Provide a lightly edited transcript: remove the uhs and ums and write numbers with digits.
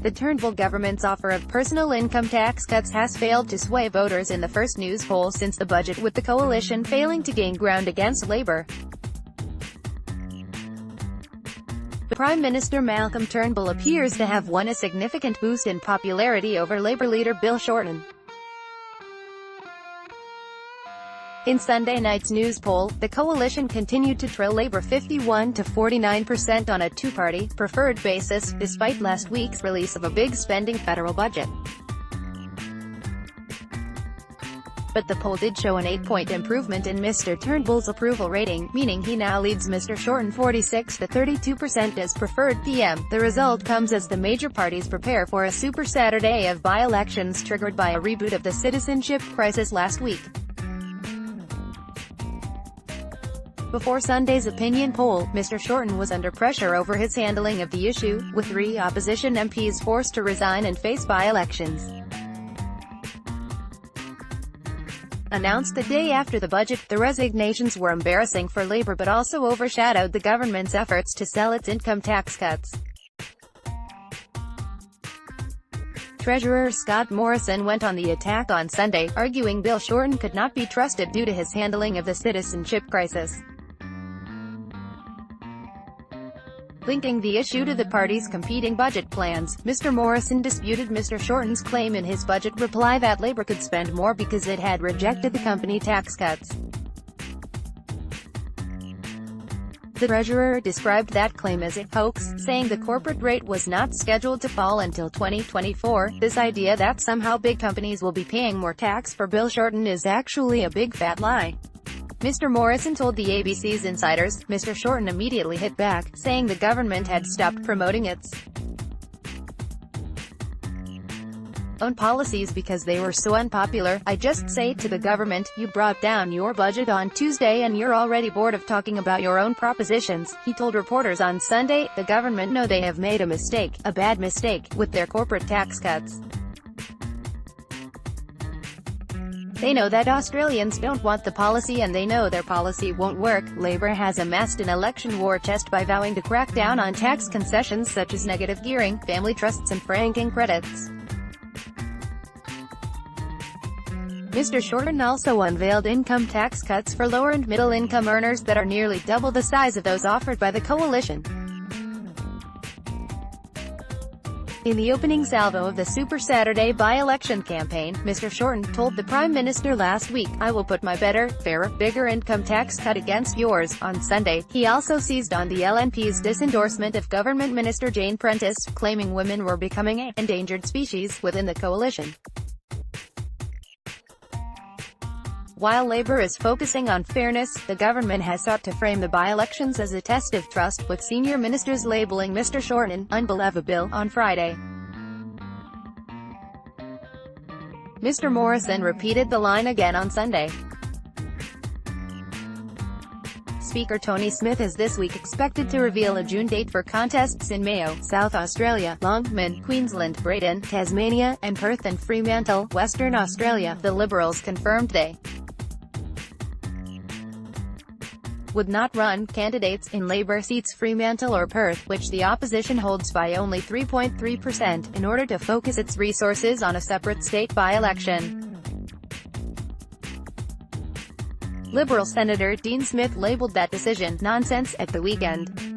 The Turnbull government's offer of personal income tax cuts has failed to sway voters in the first Newspoll since the budget, with the coalition failing to gain ground against Labour. Prime Minister Malcolm Turnbull appears to have won a significant boost in popularity over Labour leader Bill Shorten. In Sunday night's Newspoll, the coalition continued to trail Labour 51 to 49% on a two-party, preferred basis, despite last week's release of a big spending federal budget. But the poll did show an 8-point improvement in Mr. Turnbull's approval rating, meaning he now leads Mr. Shorten 46 to 32% as preferred PM. The result comes as the major parties prepare for a Super Saturday of by-elections triggered by a reboot of the citizenship crisis last week. Before Sunday's opinion poll, Mr. Shorten was under pressure over his handling of the issue, with 3 opposition MPs forced to resign and face by-elections. Announced the day after the budget, the resignations were embarrassing for Labour but also overshadowed the government's efforts to sell its income tax cuts. Treasurer Scott Morrison went on the attack on Sunday, arguing Bill Shorten could not be trusted due to his handling of the citizenship crisis. Linking the issue to the party's competing budget plans, Mr. Morrison disputed Mr. Shorten's claim in his budget reply that Labour could spend more because it had rejected the company tax cuts. The Treasurer described that claim as a hoax, saying the corporate rate was not scheduled to fall until 2024. This idea that somehow big companies will be paying more tax for Bill Shorten is actually a big fat lie. Mr. Morrison told the ABC's insiders. Mr. Shorten immediately hit back, saying the government had stopped promoting its own policies because they were so unpopular. I just say to the government, you brought down your budget on Tuesday and you're already bored of talking about your own propositions, he told reporters on Sunday. The government know they have made a mistake, a bad mistake, with their corporate tax cuts. They know that Australians don't want the policy and they know their policy won't work. Labour has amassed an election war chest by vowing to crack down on tax concessions such as negative gearing, family trusts and franking credits. Mr. Shorten also unveiled income tax cuts for lower and middle-income earners that are nearly double the size of those offered by the coalition. In the opening salvo of the Super Saturday by-election campaign, Mr. Shorten told the Prime Minister last week, I will put my better, fairer, bigger income tax cut against yours. On Sunday, he also seized on the LNP's disendorsement of Government Minister Jane Prentice, claiming women were becoming an endangered species within the coalition. While Labour is focusing on fairness, the government has sought to frame the by-elections as a test of trust, with senior ministers labelling Mr. Shorten unbelievable on Friday. Mr. Morrison repeated the line again on Sunday. Speaker Tony Smith is this week expected to reveal a June date for contests in Mayo, South Australia, Longman, Queensland, Brayton, Tasmania, and Perth and Fremantle, Western Australia. The Liberals confirmed they would not run candidates in Labour seats Fremantle or Perth, which the opposition holds by only 3.3%, in order to focus its resources on a separate state by-election. Liberal Senator Dean Smith labelled that decision nonsense at the weekend.